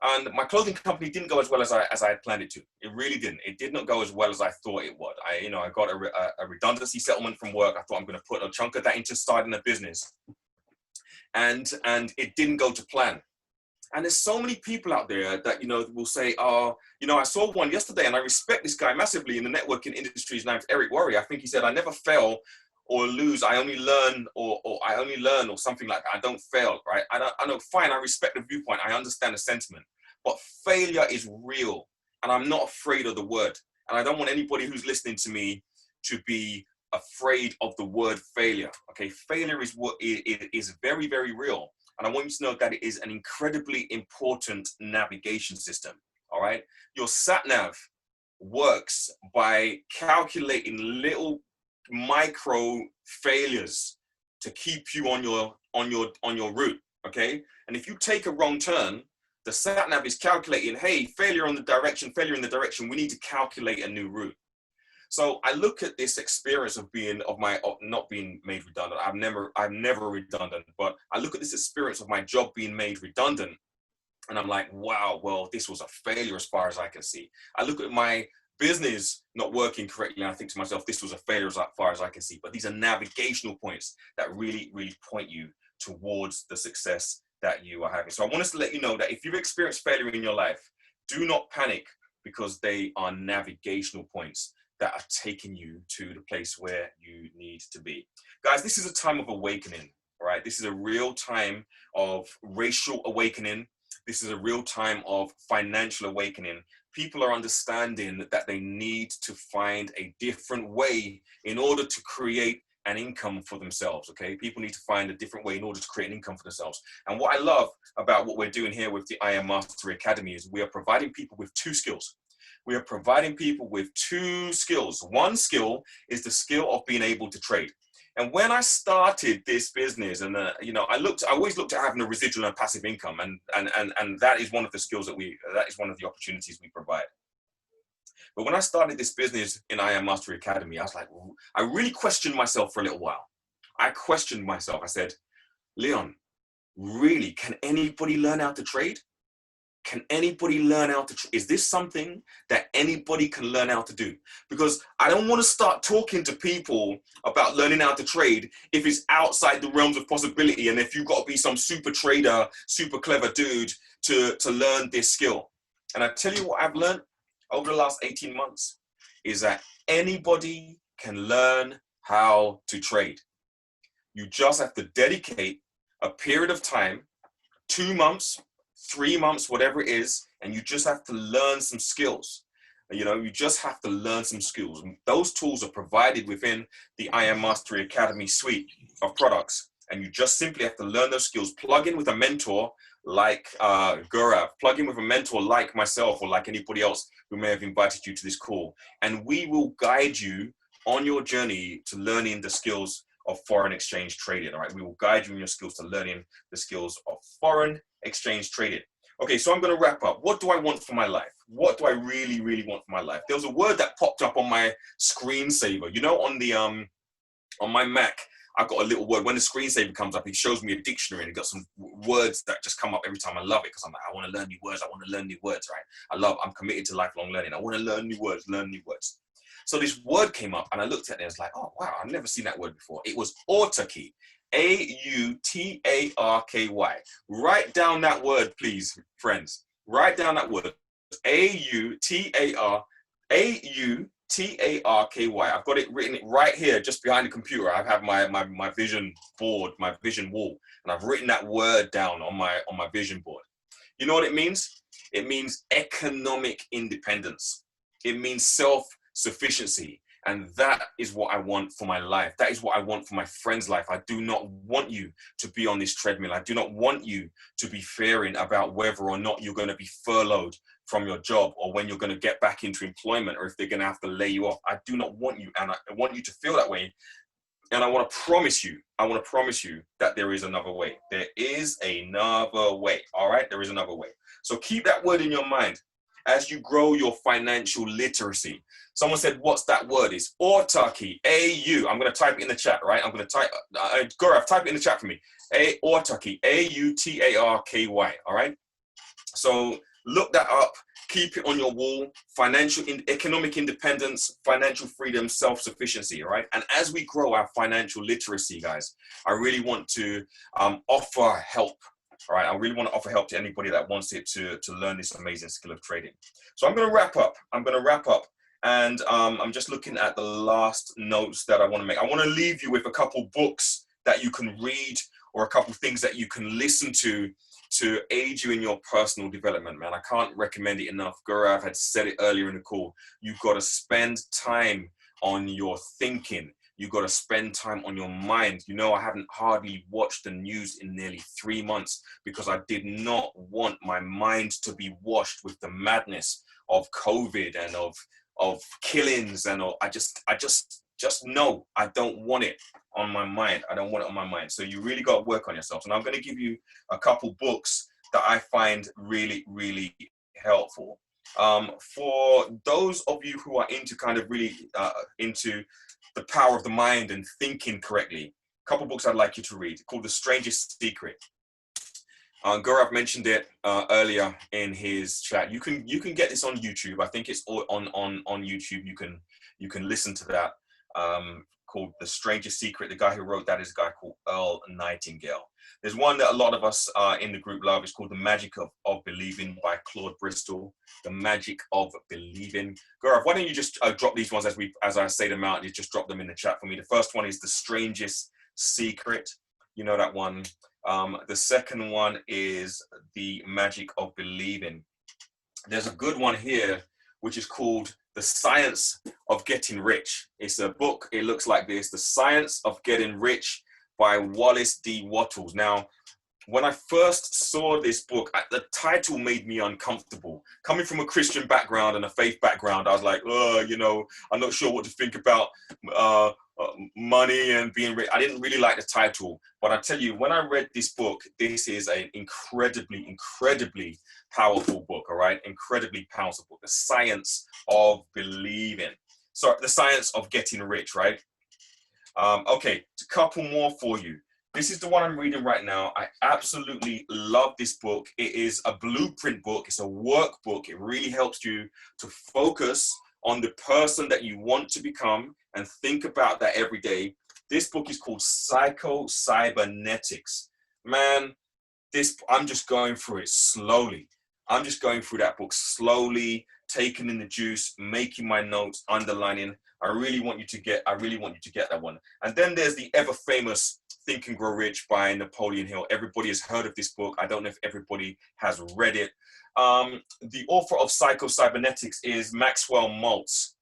And my clothing company didn't go as well as I had planned it to. It really didn't. It did not go as well as I thought it would. I got a redundancy settlement from work. I thought I'm going to put a chunk of that into starting a business. And it didn't go to plan. And there's so many people out there that, will say, I saw one yesterday and I respect this guy massively in the networking industry. His name's Eric Worre. I think he said, I never fail or lose. I only learn or something like that. I don't fail, right? I know, fine. I respect the viewpoint. I understand the sentiment, but failure is real. And I'm not afraid of the word. And I don't want anybody who's listening to me to be afraid of the word failure. Okay. Failure is what it is very, very real. And I want you to know that it is an incredibly important navigation system. All right. Your sat nav works by calculating little micro failures to keep you on your route. Okay. And if you take a wrong turn, The sat nav is calculating, hey, failure in the direction, we need to calculate a new route. So I look at this experience of not being made redundant. I'm never redundant, but I look at this experience of my job being made redundant, and I'm like, wow, well, this was a failure as far as I can see. I look at my business not working correctly, and I think to myself, this was a failure as far as I can see. But these are navigational points that really, really point you towards the success that you are having. So I want us to let you know that if you've experienced failure in your life, do not panic, because they are navigational points that are taking you to the place where you need to be. Guys, this is a time of awakening, all right? This is a real time of racial awakening. This is a real time of financial awakening. People are understanding that they need to find a different way in order to create an income for themselves, okay? People need to find a different way in order to create an income for themselves. And what I love about what we're doing here with the I Am Mastery Academy is we are providing people with two skills. We are providing people with two skills. One skill is the skill of being able to trade. And when I started this business, and you know, I always looked at having a residual and passive income, and that is one of the skills that that is one of the opportunities we provide. But when I started this business in I Am Mastery Academy, I was like, I really questioned myself for a little while. I questioned myself. I said, Leon, really, can anybody learn how to trade? Can anybody learn how to, is this something that anybody can learn how to do? Because I don't want to start talking to people about learning how to trade if it's outside the realms of possibility, and if you've got to be some super trader, super clever dude to learn this skill. And I tell you what I've learned over the last 18 months is that anybody can learn how to trade. You just have to dedicate a period of time, 2 months, 3 months, whatever it is, and you just have to learn some skills. You know, you just have to learn some skills. Those tools are provided within the I Am Mastery Academy suite of products, and you just simply have to learn those skills. Plug in with a mentor like Gaurav, plug in with a mentor like myself or like anybody else who may have invited you to this call, and we will guide you on your journey to learning the skills of foreign exchange trading. All right, we will guide you in your skills to learning the skills of foreign exchange trading. Okay, so I'm going to wrap up. What do I want for my life? What do I really, really want for my life? There was a word that popped up on my screensaver. You know, on the on my Mac, I've got a little word. When the screensaver comes up, it shows me a dictionary, and it got some words that just come up every time. I love it because I'm like, I want to learn new words. I want to learn new words, right? I'm committed to lifelong learning. I want to learn new words, learn new words. So this word came up, and I looked at it and I was like, oh, wow, I've never seen that word before. It was AUTARKY, AUTARKY. Write down that word, please, friends. Write down that word, AUTARKY. I've got it written right here, just behind the computer. I have my vision board, my vision wall, and I've written that word down on my vision board. You know what it means? It means economic independence. It means self-sufficiency. And that is what I want for my life. That is what I want for my friend's life. I do not want you to be on this treadmill. I do not want you to be fearing about whether or not you're going to be furloughed from your job, or when you're going to get back into employment, or if they're going to have to lay you off. I do not want you, and I want you to feel that way. And I want to promise you that there is another way. There is another way. All right, there is another way. So keep that word in your mind as you grow your financial literacy. Someone said, what's that word? Is AUTARKY, A-U. I'm going to type it in the chat, right? I'm going to type, Gaurav, type it in the chat for me. AUTARKY, AUTARKY, all right? So look that up, keep it on your wall. Economic independence, financial freedom, self-sufficiency, all right? And as we grow our financial literacy, guys, I really want to offer help. All right, I really want to offer help to anybody that wants it to learn this amazing skill of trading. So I'm going to wrap up. And I'm just looking at the last notes that I want to make. I want to leave you with a couple books that you can read, or a couple things that you can listen to aid you in your personal development, man. I can't recommend it enough. Gaurav had said it earlier in the call. You've got to spend time on your thinking. You've got to spend time on your mind. You know, I haven't hardly watched the news in nearly 3 months because I did not want my mind to be washed with the madness of COVID and of killings, and I just know I don't want it. on my mind. I don't want it on my mind. So you really got to work on yourself. And I'm going to give you a couple books that I find really, really helpful. For those of you who are into kind of really into the power of the mind and thinking correctly, a couple books I'd like you to read called The Strangest Secret. Gaurav mentioned it earlier in his chat. You can get this on YouTube. I think it's all on YouTube. You can listen to that. Called The Strangest Secret. The guy who wrote that is a guy called Earl Nightingale. There's one that a lot of us in the group love. It's called The Magic of Believing by Claude Bristol. The Magic of Believing. Gaurav, why don't you just drop these ones as I say them out? You just drop them in the chat for me. The first one is The Strangest Secret. You know that one. The second one is The Magic of Believing. There's a good one here, which is called The Science of Getting Rich. It's a book. It looks like this. The Science of Getting Rich by Wallace D. Wattles. Now, when I first saw this book, the title made me uncomfortable. Coming from a Christian background and a faith background, I was like, oh, I'm not sure what to think about money and being rich. I didn't really like the title, but I tell you, when I read this book, this is an incredibly, incredibly powerful book, all right? Incredibly powerful book. The Science of Believing. So the Science of Getting Rich, right? Okay, a couple more for you. This is the one I'm reading right now. I absolutely love this book. It is a blueprint book. It's a workbook. It really helps you to focus on the person that you want to become and think about that every day. This book is called Psycho-Cybernetics. Man, I'm just going through it slowly. I'm just going through that book slowly, taking in the juice, making my notes, underlining. I really want you to get that one. And then there's the ever famous Think and Grow Rich by Napoleon Hill. Everybody has heard of this book. I don't know if everybody has read it. The author of Psycho-Cybernetics is Maxwell Maltz.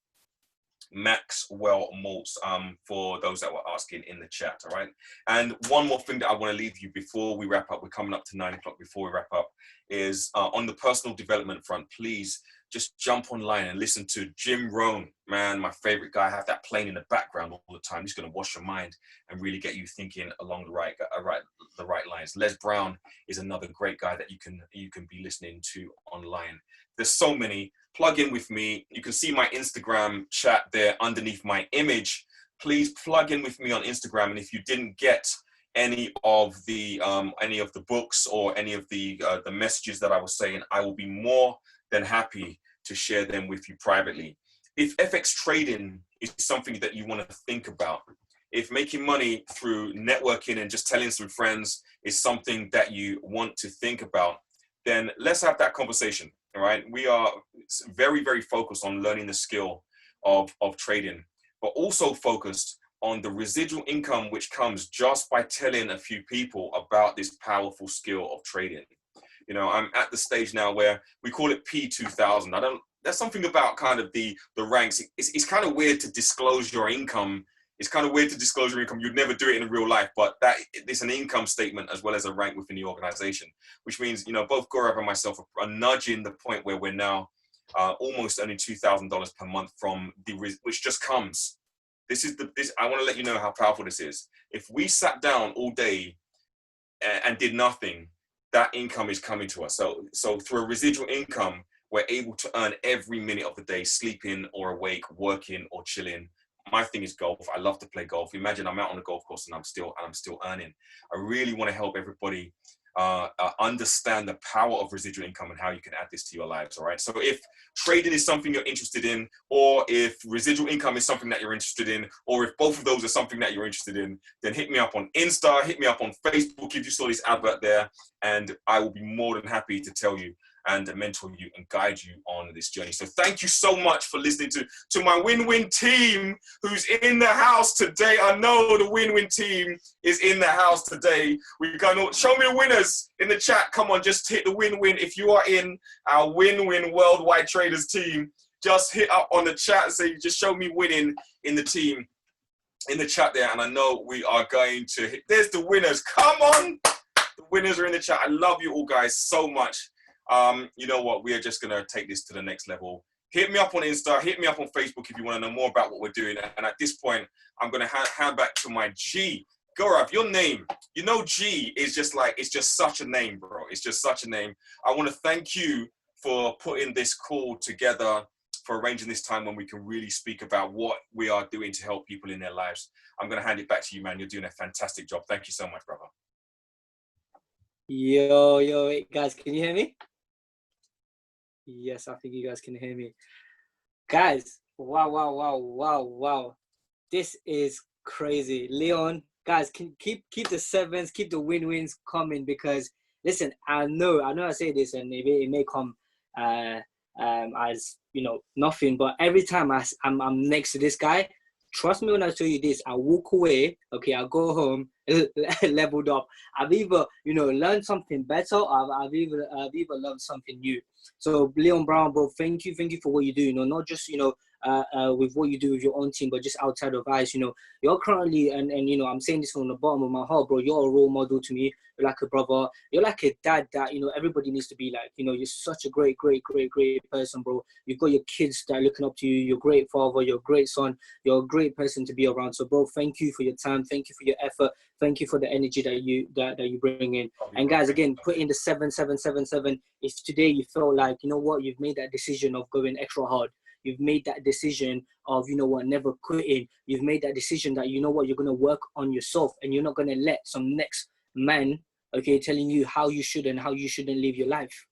For those that were asking in the chat, all right? And one more thing that I want to leave you before we wrap up, we're coming up to 9 o'clock before we wrap up, is on the personal development front, please just jump online and listen to Jim Rohn. Man, my favorite guy. I have that playing in the background all the time. He's going to wash your mind and really get you thinking along the right lines. Les Brown is another great guy that you can be listening to online. There's so many. Plug in with me. You can see my Instagram chat there underneath my image. Please plug in with me on Instagram. And if you didn't get any of the books or any of the messages that I was saying, I will be more than happy to share them with you privately. If FX trading is something that you want to think about, if making money through networking and just telling some friends is something that you want to think about, then let's have that conversation. All right. We are very, very focused on learning the skill of trading, but also focused on the residual income which comes just by telling a few people about this powerful skill of trading. I'm at the stage now where we call it P2000. There's something about kind of the ranks. It's kind of weird to disclose your income. You'd never do it in real life, but it's an income statement as well as a rank within the organization, which means, both Gaurav and myself are nudging the point where we're now almost earning $2,000 per month from which just comes. I want to let you know how powerful this is. If we sat down all day and did nothing, that income is coming to us. So through a residual income, we're able to earn every minute of the day, sleeping or awake, working or chilling. My thing is golf. I love to play golf. Imagine I'm out on a golf course and I'm still earning. I really want to help everybody understand the power of residual income and how you can add this to your lives. All right. So if trading is something you're interested in, or if residual income is something that you're interested in, or if both of those are something that you're interested in, then hit me up on Insta, hit me up on Facebook if you saw this advert there, and I will be more than happy to tell you and mentor you and guide you on this journey. So thank you so much for listening to my win-win team who's in the house today. I know the win-win team is in the house today. We're going to show me the winners in the chat. Come on, just hit the win-win. If you are in our win-win worldwide traders team, just hit up on the chat and say, just show me winning in the team, in the chat there. And I know we are going to hit. There's the winners. Come on. The winners are in the chat. I love you all guys so much. You know what? We are just going to take this to the next level. hit me up on Insta, hit me up on Facebook if you want to know more about what we're doing. And at this point, I'm going to hand back to my G. Gaurav, your name, you know, G is just like, it's just such a name, bro. It's just such a name. I want to thank you for putting this call together, for arranging this time when we can really speak about what we are doing to help people in their lives. I'm going to hand it back to you, man. You're doing a fantastic job. Thank you so much, brother. Yo, wait, guys, can you hear me? Yes, I think you guys can hear me. Guys, wow. This is crazy. Leon, guys, can keep the sevens, keep the win-wins coming, because listen, I know I say this and it may come as, you know, nothing, but every time I'm next to this guy, trust me when I tell you this, I walk away, okay, I go home leveled up. I've either, you know, learned something better, or I've either learned something new. So Leon Brown, bro, thank you for what you do, you know, not just, you know, with what you do with your own team, but just outside of ice, you know, you're currently, and you know, I'm saying this from the bottom of my heart, bro, you're a role model to me. You're like a brother, you're like a dad that, you know, everybody needs to be like. You know, you're such a great person, bro. You've got your kids that are looking up to you, you're a great father, you're a great son, you're a great person to be around. So bro, thank you for your time, thank you for your effort, thank you for the energy that you bring in. And guys, again, put in the 7777 if today you feel like, you know what, you've made that decision of going extra hard. You've made that decision of, you know what, never quitting. You've made that decision that, you know what, you're going to work on yourself, and you're not going to let some next man, okay, telling you how you should and how you shouldn't live your life.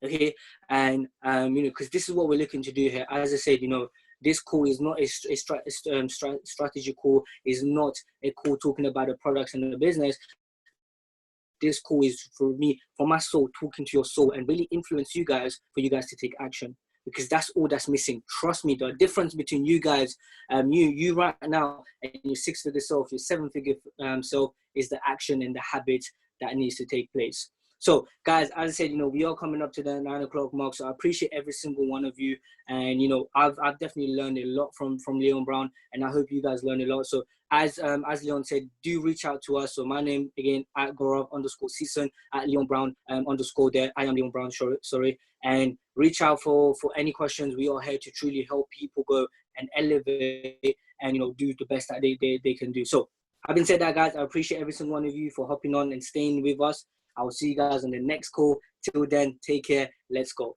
Okay, and you know, because this is what we're looking to do here. As I said, you know, this call is not a strategy call, is not a call talking about the products and the business. This call is for me, for my soul, talking to your soul and really influence you guys, for you guys to take action, because that's all that's missing. Trust me, the difference between you guys, you right now, and your 6-figure self, your 7-figure self, is the action and the habit that needs to take place. So guys, as I said, you know, we are coming up to the 9 o'clock mark, so I appreciate every single one of you. And, you know, I've definitely learned a lot from Leon Brown, and I hope you guys learn a lot. So as Leon said, do reach out to us. So my name, again, at Gaurav_Season, at Leon Brown _ there. I am Leon Brown, sorry. And reach out for any questions. We are here to truly help people go and elevate and, you know, do the best that they can do. So having said that, guys, I appreciate every single one of you for hopping on and staying with us. I will see you guys on the next call. Till then, take care. Let's go.